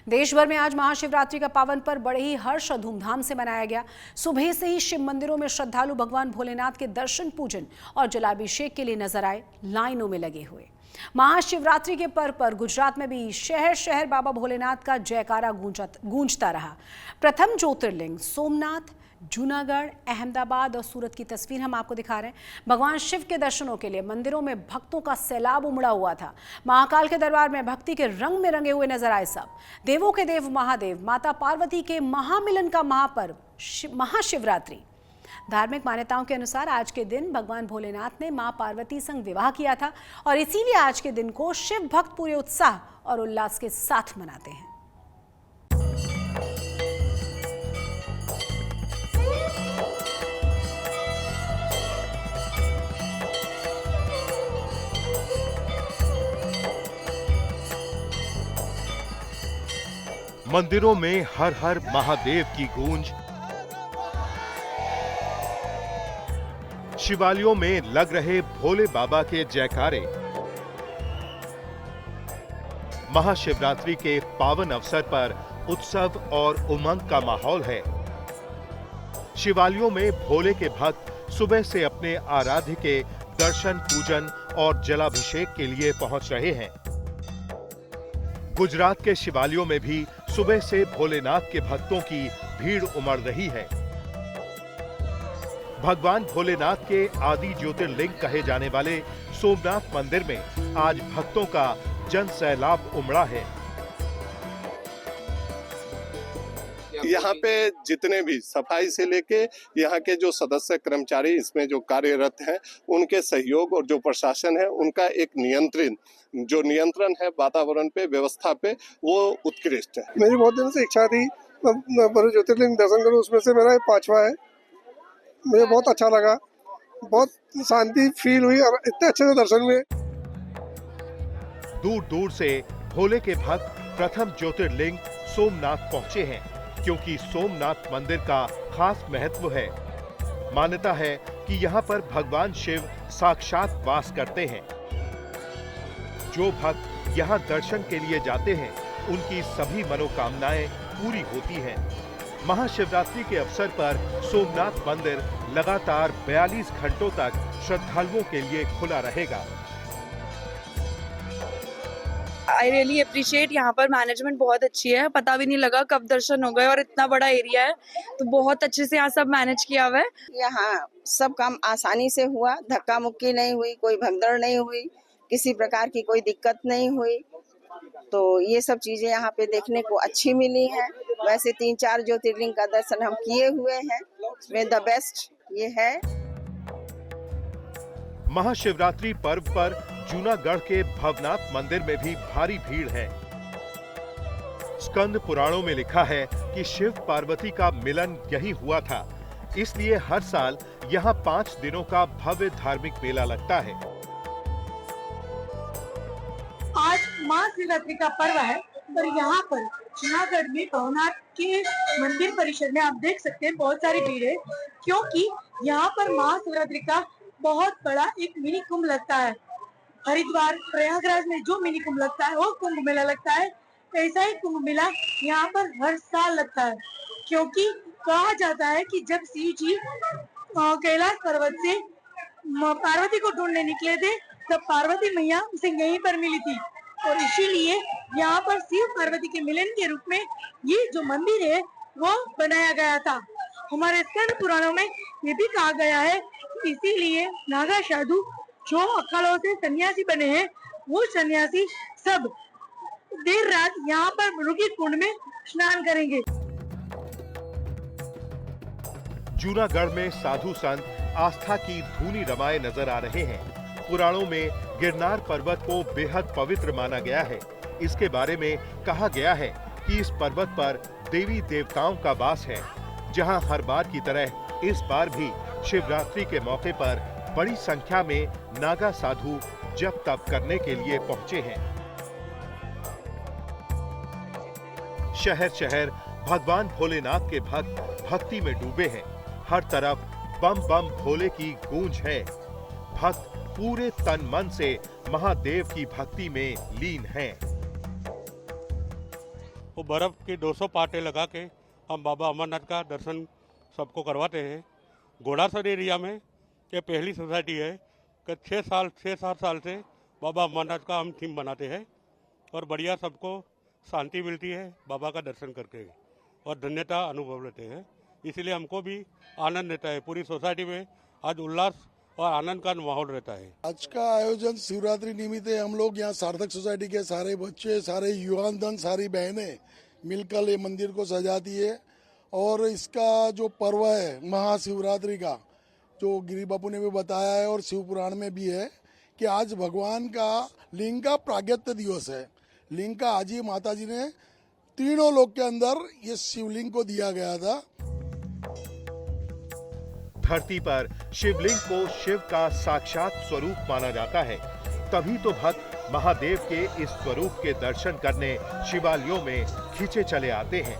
देश भर में आज महाशिवरात्रि का पावन पर्व बड़े ही हर्ष और धूमधाम से मनाया गया। सुबह से ही शिव मंदिरों में श्रद्धालु भगवान भोलेनाथ के दर्शन, पूजन और जलाभिषेक के लिए नजर आए, लाइनों में लगे हुए। महाशिवरात्रि के पर्व पर गुजरात में भी शहर शहर बाबा भोलेनाथ का जयकारा गूंजता रहा। प्रथम ज्योतिर्लिंग सोमनाथ, जूनागढ़, अहमदाबाद और सूरत की तस्वीर हम आपको दिखा रहे हैं। भगवान शिव के दर्शनों के लिए मंदिरों में भक्तों का सैलाब उमड़ा हुआ था। महाकाल के दरबार में भक्ति के रंग में रंगे हुए नजर आए सब। देवों के देव महादेव माता पार्वती के महामिलन का महापर्व महाशिवरात्रि। धार्मिक मान्यताओं के अनुसार आज के दिन भगवान भोलेनाथ ने मां पार्वती संग विवाह किया था और इसीलिए आज के दिन को शिव भक्त पूरे उत्साह और उल्लास के साथ मनाते हैं। मंदिरों में हर हर महादेव की गूंज, शिवालयों में लग रहे भोले बाबा के जयकारे। महाशिवरात्रि के पावन अवसर पर उत्सव और उमंग का माहौल है। शिवालयों में भोले के भक्त सुबह से अपने आराध्य के दर्शन, पूजन और जलाभिषेक के लिए पहुंच रहे हैं। गुजरात के शिवालयों में भी सुबह से भोलेनाथ के भक्तों की भीड़ उमड़ रही है। भगवान भोलेनाथ के आदि ज्योतिर्लिंग कहे जाने वाले सोमनाथ मंदिर में आज भक्तों का जन सैलाब उमड़ा है। यहाँ पे जितने भी सफाई से लेके यहाँ के जो सदस्य कर्मचारी इसमें जो कार्यरत हैं, उनके सहयोग और जो प्रशासन है उनका एक नियंत्रण है वातावरण पे, व्यवस्था पे, वो उत्कृष्ट है। मेरी बहुत दिन से इच्छा थी मैं ज्योतिर्लिंग दर्शन करूं, उसमें से मेरा 5वां है। मुझे बहुत अच्छा लगा, बहुत शांति फील हुई और इतने अच्छे से दर्शन हुए। दूर दूर से भोले के भक्त प्रथम ज्योतिर्लिंग सोमनाथ पहुंचे हैं, क्योंकि सोमनाथ मंदिर का खास महत्व है। मान्यता है कि यहाँ पर भगवान शिव साक्षात वास करते हैं। जो भक्त यहाँ दर्शन के लिए जाते हैं, उनकी सभी मनोकामनाएं पूरी होती हैं। महाशिवरात्रि के अवसर पर सोमनाथ मंदिर लगातार 42 घंटों तक श्रद्धालुओं के लिए खुला रहेगा। आई रियली अप्रिशिएट, यहाँ पर मैनेजमेंट बहुत अच्छी है। पता भी नहीं लगा कब दर्शन हो गए और इतना बड़ा एरिया है तो बहुत अच्छे से यहाँ सब मैनेज किया हुआ है। यहाँ सब काम आसानी से हुआ, धक्का मुक्की नहीं हुई, कोई भगदड़ नहीं हुई, किसी प्रकार की कोई दिक्कत नहीं हुई। तो ये सब चीजें यहाँ पे देखने को अच्छी मिली है। वैसे 3-4 ज्योतिर्लिंग का दर्शन हम किए हुए हैं, उसमें द बेस्ट ये है। महाशिवरात्रि पर्व पर जूनागढ़ के भवनाथ मंदिर में भी भारी भीड़ है। स्कंद पुराणों में लिखा है कि शिव पार्वती का मिलन यही हुआ था, इसलिए हर साल यहाँ 5 दिनों का भव्य धार्मिक मेला लगता है। आज महाशिवरात्रि का पर्व है और यहाँ पर जूनागढ़ में भवनाथ के मंदिर परिसर में आप देख सकते हैं बहुत सारी भीड़ है, क्योंकि यहाँ पर महाशिवरात्रि का बहुत बड़ा एक मिनी कुंभ लगता है। हरिद्वार, प्रयागराज में जो मिनी कुंभ लगता है वो कुंभ मेला लगता है, ऐसा ही कुंभ मेला यहाँ पर हर साल लगता है। क्योंकि कहा जाता है कि जब शिव जी कैलाश पर्वत से पार्वती को ढूंढने निकले थे, तब पार्वती मैया उसे यहीं पर मिली थी और इसीलिए यहाँ पर शिव पार्वती के मिलन के रूप में ये जो मंदिर है वो बनाया गया था। हमारे स्कंद पुराणों में ये भी कहा गया है, इसीलिए नागा साधु जो अखाड़ों से सन्यासी बने हैं, वो सन्यासी सब देर रात यहाँ पर मृगी कुंड में स्नान करेंगे। जूनागढ़ में साधु संत आस्था की धूनी रमाए नजर आ रहे हैं। पुराणों में गिरनार पर्वत को बेहद पवित्र माना गया है। इसके बारे में कहा गया है कि इस पर्वत पर देवी देवताओं का वास है, जहां हर बार की तरह इस बार भी शिवरात्रि के मौके पर बड़ी संख्या में नागा साधु जप तप करने के लिए पहुंचे हैं। शहर शहर भगवान भोलेनाथ के भक्त भक्ति में डूबे हैं। हर तरफ बम बम भोले की गूंज है। भक्त पूरे तन मन से महादेव की भक्ति में लीन हैं। वो बर्फ की 200 पाटे लगा के हम बाबा अमरनाथ का दर्शन सबको करवाते हैं। घोड़ासर एरिया में ये पहली सोसाइटी है कि 6-7 साल से बाबा अमरनाथ का हम थीम बनाते हैं और बढ़िया सबको शांति मिलती है बाबा का दर्शन करके और धन्यता अनुभव लेते हैं। इसलिए हमको भी आनंद रहता है। पूरी सोसाइटी में आज उल्लास और आनंद का माहौल रहता है। आज का आयोजन शिवरात्रि निमित्त है। हम लोग यहाँ सार्थक सोसाइटी के सारे बच्चे, सारे युवाधन, सारी बहनें मिलकर ये मंदिर को सजाती है और इसका जो पर्व है महाशिवरात्रि का, जो गिरी बापू ने भी बताया है और शिव पुराण में भी है कि आज भगवान का लिंग का प्रागट्य दिवस है। लिंग का आज ही माता जी ने तीनों लोक के अंदर ये शिवलिंग को दिया गया था। धरती पर शिवलिंग को शिव का साक्षात स्वरूप माना जाता है। तभी तो भक्त महादेव के इस स्वरूप के दर्शन करने शिवालयों में खींचे चले आते हैं।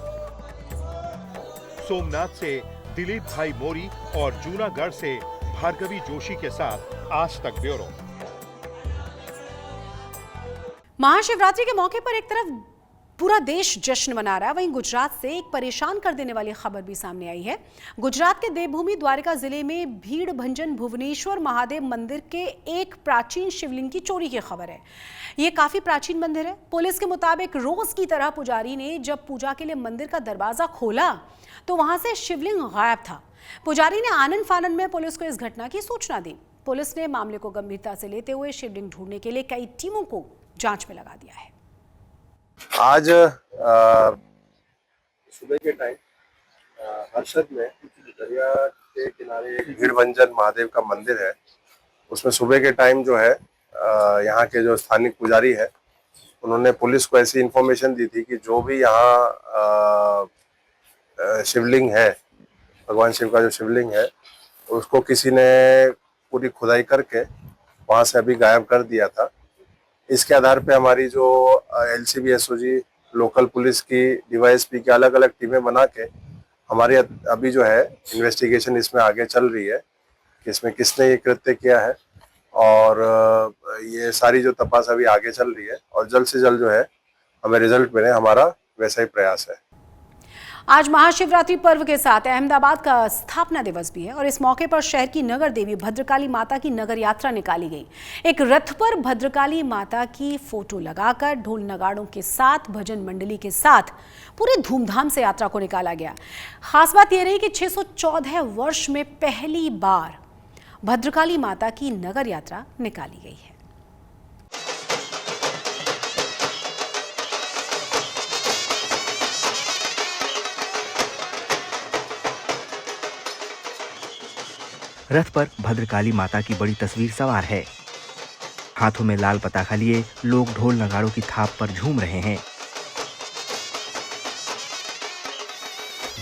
सोमनाथ से दिलीप भाई मोरी और जूनागढ़ से भार्गवी जोशी के साथ आज तक ब्यूरो। महाशिवरात्रि के मौके पर एक तरफ पूरा देश जश्न मना रहा है, वहीं गुजरात से एक परेशान कर देने वाली खबर भी सामने आई है। गुजरात के देवभूमि द्वारका जिले में भीड़ भंजन भुवनेश्वर महादेव मंदिर के एक प्राचीन शिवलिंग की चोरी की खबर है। ये काफी प्राचीन मंदिर है। पुलिस के मुताबिक रोज की तरह पुजारी ने जब पूजा के लिए मंदिर का दरवाजा खोला तो वहां से शिवलिंग गायब था। पुजारी ने आनन फानन में पुलिस को इस घटना की सूचना दी। पुलिस ने मामले को गंभीरता से लेते हुए शिवलिंग ढूंढने के लिए कई टीमों को जांच में लगा दिया है। आज सुबह के टाइम हर्षद में दरिया के किनारे एक भीड़ भंजन महादेव का मंदिर है। उसमें सुबह के टाइम जो है यहाँ के जो स्थानिक पुजारी है उन्होंने पुलिस को ऐसी इन्फॉर्मेशन दी थी कि जो भी यहाँ शिवलिंग है, भगवान शिव का जो शिवलिंग है, उसको किसी ने पूरी खुदाई करके वहाँ से अभी गायब कर दिया था। इसके आधार पे हमारी जो एलसीबी एसओजी लोकल पुलिस की डीवाईएसपी की अलग अलग टीमें बना के हमारी अभी जो है इन्वेस्टिगेशन इसमें आगे चल रही है कि इसमें किसने ये कृत्य किया है और ये सारी जो तपास अभी आगे चल रही है और जल्द से जल्द जो है हमें रिजल्ट मिले, हमारा वैसा ही प्रयास है। आज महाशिवरात्रि पर्व के साथ अहमदाबाद का स्थापना दिवस भी है और इस मौके पर शहर की नगर देवी भद्रकाली माता की नगर यात्रा निकाली गई। एक रथ पर भद्रकाली माता की फोटो लगाकर ढोल नगाड़ों के साथ भजन मंडली के साथ पूरे धूमधाम से यात्रा को निकाला गया। खास बात यह रही कि 614 वर्ष में पहली बार भद्रकाली माता की नगर यात्रा निकाली गई है। रथ पर भद्रकाली माता की बड़ी तस्वीर सवार है। हाथों में लाल पताका लिए लोग ढोल नगाड़ों की थाप पर झूम रहे हैं।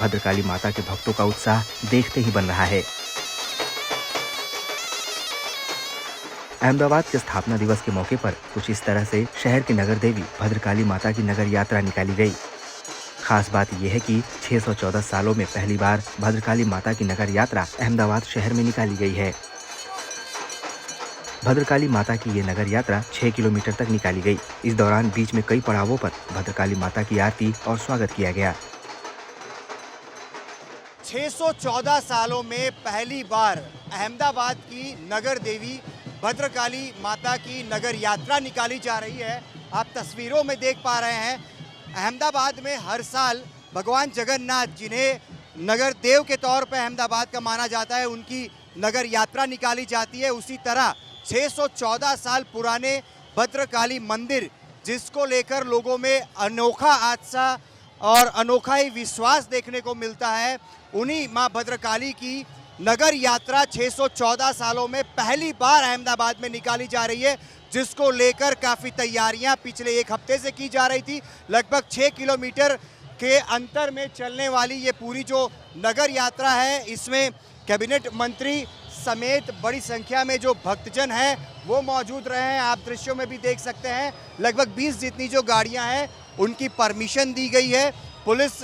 भद्रकाली माता के भक्तों का उत्साह देखते ही बन रहा है। अहमदाबाद के स्थापना दिवस के मौके पर कुछ इस तरह से शहर की नगर देवी भद्रकाली माता की नगर यात्रा निकाली गई। खास बात यह है कि 614 सालों में पहली बार भद्रकाली माता की नगर यात्रा अहमदाबाद शहर में निकाली गई है। भद्रकाली माता की ये नगर यात्रा 6 किलोमीटर तक निकाली गई। इस दौरान बीच में कई पड़ावों पर भद्रकाली माता की आरती और स्वागत किया गया। 614 सालों में पहली बार अहमदाबाद की नगर देवी भद्रकाली माता की नगर यात्रा निकाली जा रही है। आप तस्वीरों में देख पा रहे हैं अहमदाबाद में हर साल भगवान जगन्नाथ, जिन्हें नगर देव के तौर पर अहमदाबाद का माना जाता है, उनकी नगर यात्रा निकाली जाती है। उसी तरह 614 साल पुराने भद्रकाली मंदिर, जिसको लेकर लोगों में अनोखा आस्था और अनोखा ही विश्वास देखने को मिलता है, उन्हीं माँ भद्रकाली की नगर यात्रा 614 सालों में पहली बार अहमदाबाद में निकाली जा रही है, जिसको लेकर काफ़ी तैयारियां पिछले एक हफ्ते से की जा रही थी। लगभग 6 किलोमीटर के अंतर में चलने वाली ये पूरी जो नगर यात्रा है, इसमें कैबिनेट मंत्री समेत बड़ी संख्या में जो भक्तजन हैं वो मौजूद रहे हैं। आप दृश्यों में भी देख सकते हैं लगभग 20 जितनी जो गाड़ियां हैं उनकी परमिशन दी गई है पुलिस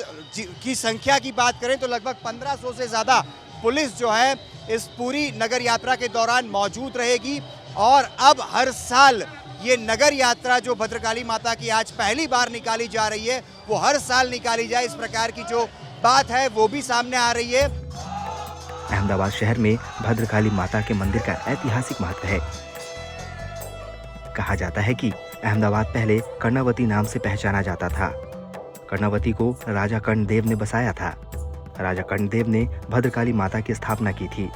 की संख्या की बात करें तो लगभग 1500 से ज़्यादा पुलिस जो है इस पूरी नगर यात्रा के दौरान मौजूद रहेगी। और अब हर साल ये नगर यात्रा जो भद्रकाली माता की आज पहली बार निकाली जा रही है, वो हर साल निकाली जाए, इस प्रकार की जो बात है वो भी सामने आ रही है। अहमदाबाद शहर में भद्रकाली माता के मंदिर का ऐतिहासिक महत्व है। कहा जाता है कि अहमदाबाद पहले कर्णावती नाम से पहचाना जाता था। कर्णावती को राजा कर्णदेव ने बसाया था। राजा कर्णदेव ने भद्रकाली माता की स्थापना की थी।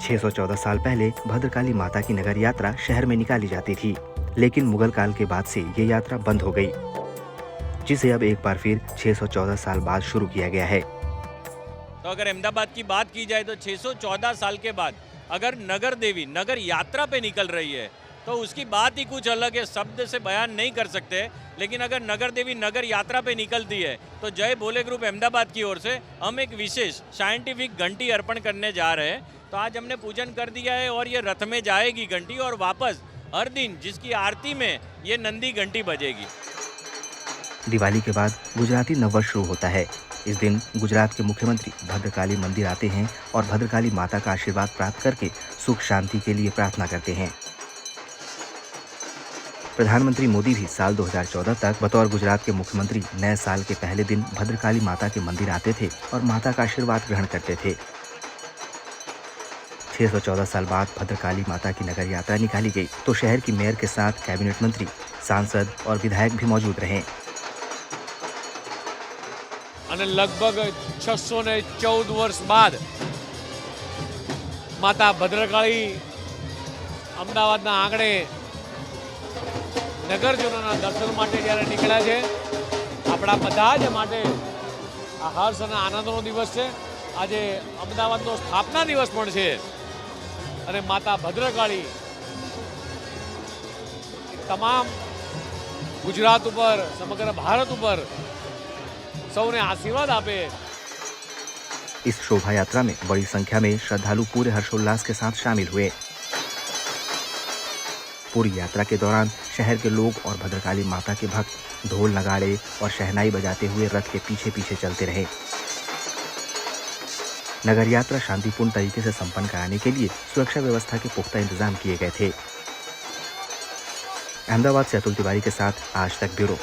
614 साल पहले भद्रकाली माता की नगर यात्रा शहर में निकाली जाती थी, लेकिन मुगल काल के बाद से ये यात्रा बंद हो गई, जिसे अब एक बार फिर 614 साल बाद शुरू किया गया है। तो अगर अहमदाबाद की बात की जाए तो 614 साल के बाद अगर नगर देवी नगर यात्रा पे निकल रही है तो उसकी बात ही कुछ अलग है, शब्द से बयान नहीं कर सकते। लेकिन अगर नगर देवी नगर यात्रा पे निकलती है तो जय भोले ग्रुप अहमदाबाद की ओर से हम एक विशेष साइंटिफिक घंटी अर्पण करने जा रहे हैं। तो आज हमने पूजन कर दिया है और ये रथ में जाएगी घंटी और वापस हर दिन जिसकी आरती में ये नंदी घंटी बजेगी। दिवाली के बाद गुजराती नववर्ष शुरू होता है। इस दिन गुजरात के मुख्यमंत्री भद्रकाली मंदिर आते हैं और भद्रकाली माता का आशीर्वाद प्राप्त करके सुख शांति के लिए प्रार्थना करते हैं। प्रधानमंत्री मोदी भी साल 2014 तक बतौर गुजरात के मुख्यमंत्री नए साल के पहले दिन भद्रकाली माता के मंदिर आते थे और माता का आशीर्वाद ग्रहण करते थे। 614 साल बाद भद्रकाली माता की नगर यात्रा निकाली गई तो शहर की मेयर के साथ कैबिनेट मंत्री, सांसद और विधायक भी मौजूद रहे। लगभग 614 वर्ष बाद माता भद्रकाली अमदावादના આંગણે નગરજનોના દર્શન માટે જ્યારે નીકળ્યા છે, આપણા બધા જ માટે આ હર્ષ અને આનંદનો દિવસ છે। આજે અમદાવાદનો સ્થાપના દિવસ પણ છે અને માતા ભદ્રકાળી તમામ ગુજરાત ઉપર સમગ્ર ભારત ઉપર સૌને આશીર્વાદ આપે। इस शोभा यात्रा में बड़ी संख्या में श्रद्धालु पूरे हर्षोल्लास के साथ शामिल हुए। पूरी यात्रा के दौरान शहर के लोग और भद्रकाली माता के भक्त ढोल नगाड़े और शहनाई बजाते हुए रथ के पीछे पीछे चलते रहे। नगर यात्रा शांतिपूर्ण तरीके से संपन्न कराने के लिए सुरक्षा व्यवस्था के पुख्ता इंतजाम किए गए थे। अहमदाबाद से अतुल तिवारी के साथ आज तक ब्यूरो।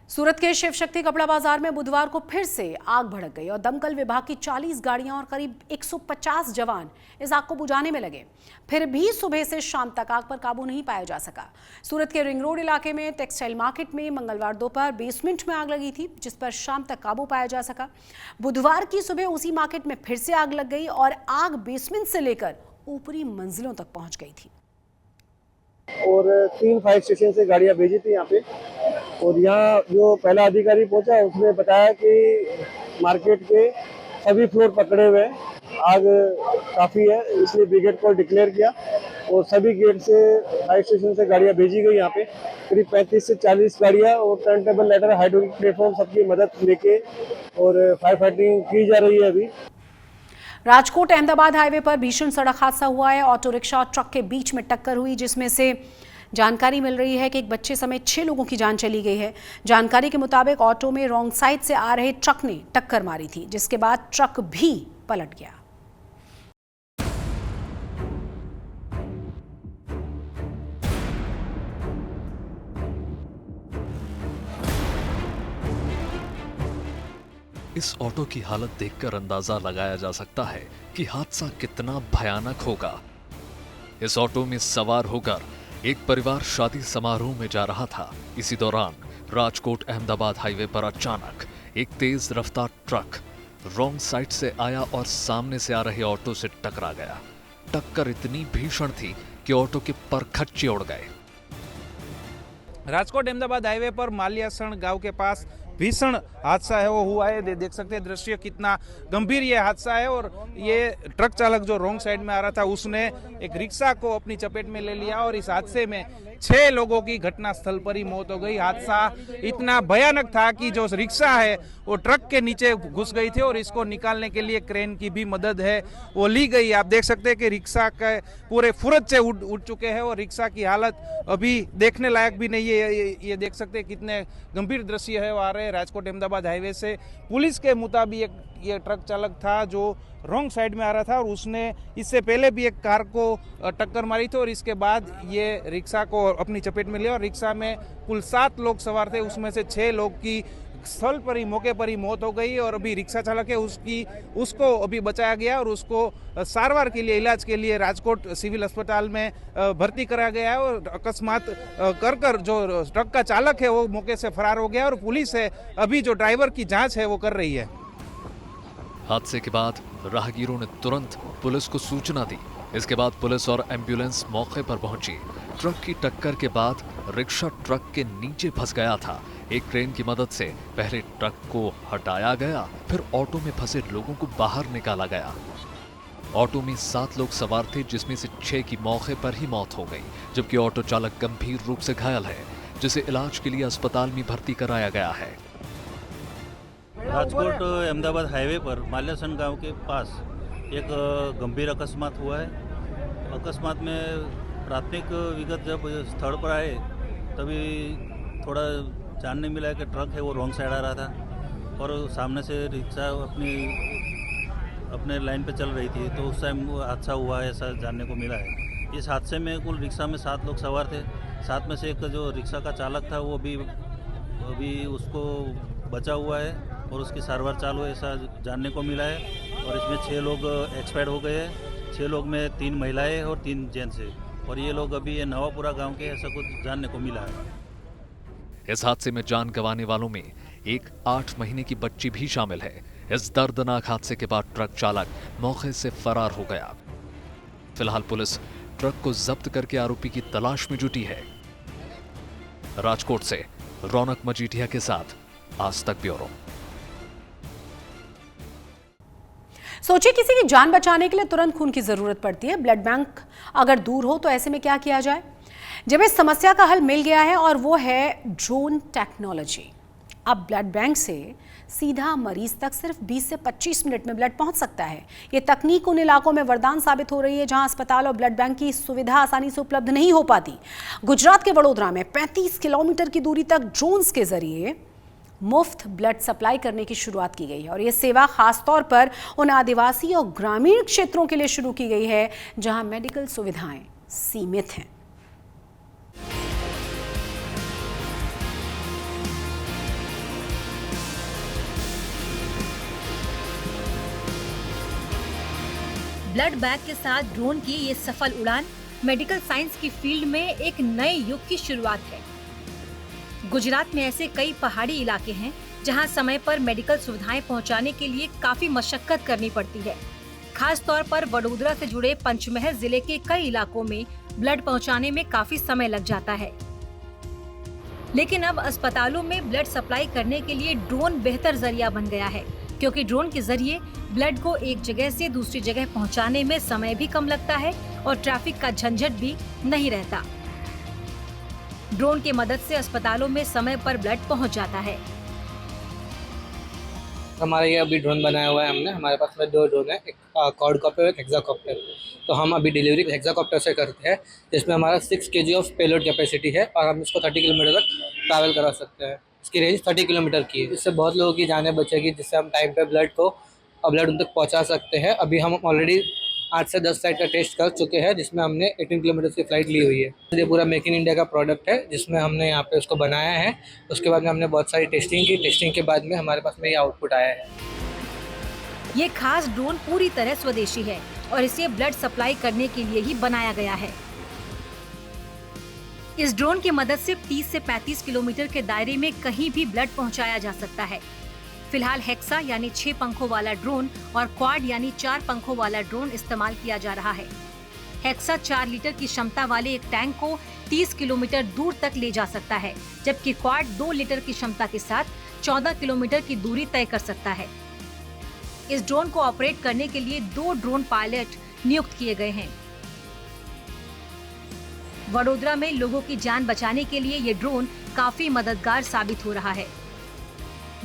सूरत के शिव शक्ति कपड़ा बाजार में बुधवार को फिर से आग भड़क गई और दमकल विभाग की 40 गाड़ियां और करीब 150 जवान इस आग को बुझाने में लगे। फिर भी सुबह से शाम तक आग पर काबू नहीं पाया जा सका। सूरत के रिंग रोड इलाके में टेक्सटाइल मार्केट में मंगलवार दोपहर बेसमेंट में आग लगी थी, जिस पर शाम तक काबू पाया जा सका। बुधवार की सुबह उसी मार्केट में फिर से आग लग गई और आग बेसमेंट से लेकर ऊपरी मंजिलों तक पहुंच गई थी। और 3 फायर स्टेशन से गाड़ियां भेजी थी यहाँ पे, और यहाँ जो पहला अधिकारी पहुंचा उसने बताया कि मार्केट के सभी फ्लोर पकड़े हुए, आग काफ़ी है, इसलिए ब्रिगेड को डिक्लेयर किया और सभी गेट से फायर स्टेशन से गाड़ियां भेजी गई। यहाँ पे करीब 35 से 40 गाड़ियां और turn table ladder hydraulic platform सबकी मदद लेके और फायर फाइटिंग की जा रही है। अभी राजकोट अहमदाबाद हाईवे पर भीषण सड़क हादसा हुआ है। ऑटो रिक्शा और ट्रक के बीच में टक्कर हुई, जिसमें से जानकारी मिल रही है कि एक बच्चे समेत 6 लोगों की जान चली गई है। जानकारी के मुताबिक ऑटो में रॉन्ग साइड से आ रहे ट्रक ने टक्कर मारी थी, जिसके बाद ट्रक भी पलट गया। इस ऑटो की हालत देखकर अंदाजा लगाया जा सकता है कि हादसा कितना भयानक होगा। इस ऑटो में सवार होकर एक परिवार शादी समारोह में जा रहा था। इसी दौरान राजकोट अहमदाबाद हाईवे पर अचानक एक तेज रफ्तार ट्रक रॉन्ग साइड से आया और सामने से आ रहे ऑटो से टकरा गया। टक्कर इतनी भीषण थी कि ऑटो के परखच्चे उड़ गए। राजकोट अहमदाबाद हाईवे पर मालियासण गांव के पास भीषण हादसा है वो हुआ है। देख सकते हैं दृश्य कितना गंभीर ये हादसा है। और ये ट्रक चालक जो रॉन्ग साइड में आ रहा था उसने एक रिक्शा को अपनी चपेट में ले लिया और इस हादसे में 6 लोगों की घटना स्थल पर ही मौत हो गई। हादसा इतना भयानक था कि जो रिक्शा है वो ट्रक के नीचे घुस गई थी और इसको निकालने के लिए क्रेन की भी मदद है वो ली गई। आप देख सकते हैं कि रिक्शा के पूरे फुरत से उठ चुके हैं और रिक्शा की हालत अभी देखने लायक भी नहीं है। ये देख सकते हैं कितने गंभीर दृश्य है वो आ रहे हैं राजकोट अहमदाबाद हाईवे से। पुलिस के मुताबिक ये ट्रक चालक था जो रॉन्ग साइड में आ रहा था और उसने इससे पहले भी एक कार को टक्कर मारी थी और इसके बाद ये रिक्शा को अपनी चपेट में लिया और रिक्शा में कुल 7 लोग सवार थे, उसमें से 6 लोग की स्थल पर ही मौके पर ही मौत हो गई और अभी रिक्शा चालक है उसको अभी बचाया गया और उसको सारवार के लिए इलाज के लिए राजकोट सिविल अस्पताल में भर्ती करा गया है और अकस्मात कर जो ट्रक का चालक है वो मौके से फरार हो गया और पुलिस है अभी जो ड्राइवर की जांच है वो कर रही है। हादसे के बाद राहगीरों ने तुरंत पुलिस को सूचना दी। इसके बाद पुलिस और एम्बुलेंस मौके पर पहुंची। ट्रक की टक्कर के बाद रिक्शा ट्रक के नीचे फंस गया था। एक क्रेन की मदद से पहले ट्रक को हटाया गया, फिर ऑटो में फंसे लोगों को बाहर निकाला गया। ऑटो में 7 लोग सवार थे, जिसमें से 6 की मौके पर ही मौत हो गई, जबकि ऑटो चालक गंभीर रूप से घायल है, जिसे इलाज के लिए अस्पताल में भर्ती कराया गया है। राजकोट अहमदाबाद हाईवे पर माल्यासन गांव के पास एक गंभीर अकस्मात हुआ है। अकस्मात में प्राथमिक विगत जब स्थल पर आए तभी थोड़ा जानने मिला कि ट्रक है वो रॉन्ग साइड आ रहा था और सामने से रिक्शा अपने लाइन पे चल रही थी, तो उस टाइम वो हादसा हुआ है ऐसा जानने को मिला है। इस हादसे में कुल रिक्शा में 7 लोग सवार थे। 7 में से एक जो रिक्शा का चालक था वो अभी उसको बचा हुआ है और उसकी सारवार चालू है ऐसा जानने को मिला है और इसमें 6 लोग एक्सपायर हो गए हैं। 6 लोग में 3 महिलाएं और 3 जेंट्स है और ये लोग अभी ये नवापुरा गांव के ऐसा कुछ जानने को मिला है। इस हादसे में जान गंवाने वालों में एक 8 महीने की बच्ची भी शामिल है। इस दर्दनाक हादसे के बाद ट्रक चालक मौके से फरार हो गया। फिलहाल पुलिस ट्रक को जब्त करके आरोपी की तलाश में जुटी है। राजकोट से रौनक मजीठिया के साथ आज तक ब्यूरो। सोचिए किसी की जान बचाने के लिए तुरंत खून की जरूरत पड़ती है। ब्लड बैंक अगर दूर हो तो ऐसे में क्या किया जाए? जब इस समस्या का हल मिल गया है और वो है ड्रोन टेक्नोलॉजी। अब ब्लड बैंक से सीधा मरीज तक सिर्फ 20 से 25 मिनट में ब्लड पहुंच सकता है। ये तकनीक उन इलाकों में वरदान साबित हो रही है जहां अस्पताल और ब्लड बैंक की सुविधा आसानी से उपलब्ध नहीं हो पाती। गुजरात के वडोदरा में 35 किलोमीटर की दूरी तक ड्रोन्स के जरिए मुफ्त ब्लड सप्लाई करने की शुरुआत की गई है और ये सेवा खासतौर पर उन आदिवासी और ग्रामीण क्षेत्रों के लिए शुरू की गई है जहां मेडिकल सुविधाएं सीमित हैं। ब्लड बैंक के साथ ड्रोन की ये सफल उड़ान मेडिकल साइंस की फील्ड में एक नए युग की शुरुआत है। गुजरात में ऐसे कई पहाड़ी इलाके हैं जहां समय पर मेडिकल सुविधाएं पहुंचाने के लिए काफी मशक्कत करनी पड़ती है। खास तौर पर वडोदरा से जुड़े पंचमहल जिले के कई इलाकों में ब्लड पहुंचाने में काफी समय लग जाता है। लेकिन अब अस्पतालों में ब्लड सप्लाई करने के लिए ड्रोन बेहतर जरिया बन गया है, क्योंकि ड्रोन के जरिए ब्लड को एक जगह से दूसरी जगह पहुंचाने में समय भी कम लगता है और ट्रैफिक का झंझट भी नहीं रहता। ड्रोन की मदद से अस्पतालों में समय पर ब्लड पहुंच जाता है। हमारे ये अभी ड्रोन बनाया हुआ है हमने। हमारे पास में 2 ड्रोन है, एक क्वाडकॉप्टर और एक हेक्साकॉप्टर। तो हम अभी डिलीवरी हेक्साकॉप्टर से करते हैं, जिसमें हमारा 6 kg ऑफ पेलोड कैपेसिटी है और हम इसको 30 किलोमीटर तक ट्रैवल करा सकते हैं। इसकी रेंज 30 किलोमीटर की है। इससे बहुत लोगों की जानें बचेगी, जिससे हम टाइम पे ब्लड उन तक पहुंचा सकते हैं। अभी हम ऑलरेडी 8 से 10 फ्लाइट का टेस्ट कर चुके हैं, जिसमें हमने 18 किलोमीटर की फ्लाइट ली हुई है। ये पूरा मेक इन इंडिया का प्रोडक्ट है, जिसमें हमने यहाँ पे उसको बनाया है। उसके बाद में हमने बहुत सारी टेस्टिंग की। टेस्टिंग के बाद में हमारे पास में ये आउटपुट आया है। ये खास ड्रोन पूरी तरह स्वदेशी है और इसे ब्लड सप्लाई करने के लिए ही बनाया गया है। इस ड्रोन की मदद से 30 से 35 किलोमीटर के दायरे में कहीं भी ब्लड पहुंचाया जा सकता है। फिलहाल हेक्सा यानी 6 पंखों वाला ड्रोन और क्वाड यानी 4 पंखों वाला ड्रोन इस्तेमाल किया जा रहा है। हेक्सा 4 लीटर की क्षमता वाले एक टैंक को 30 किलोमीटर दूर तक ले जा सकता है, जबकि क्वाड 2 लीटर की क्षमता के साथ 14 किलोमीटर की दूरी तय कर सकता है। इस ड्रोन को ऑपरेट करने के लिए 2 ड्रोन पायलट नियुक्त किए गए हैं। वडोदरा में लोगों की जान बचाने के लिए ये ड्रोन काफी मददगार साबित हो रहा है।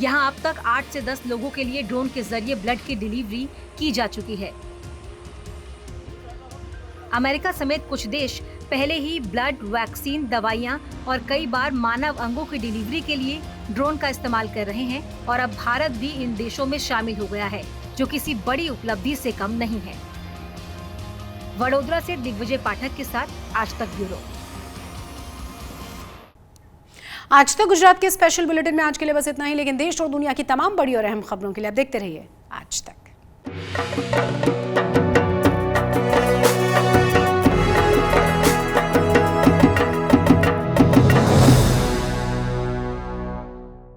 यहाँ अब तक 8 से 10 लोगों के लिए ड्रोन के जरिए ब्लड की डिलीवरी की जा चुकी है। अमेरिका समेत कुछ देश पहले ही ब्लड, वैक्सीन, दवाइयां और कई बार मानव अंगों की डिलीवरी के लिए ड्रोन का इस्तेमाल कर रहे हैं और अब भारत भी इन देशों में शामिल हो गया है, जो किसी बड़ी उपलब्धि से कम नहीं है। वडोदरा से दिग्विजय पाठक के साथ आज तक ब्यूरो। आज तक गुजरात के स्पेशल बुलेटिन में आज के लिए बस इतना ही, लेकिन देश और दुनिया की तमाम बड़ी और अहम खबरों के लिए आप देखते रहिए आज तक।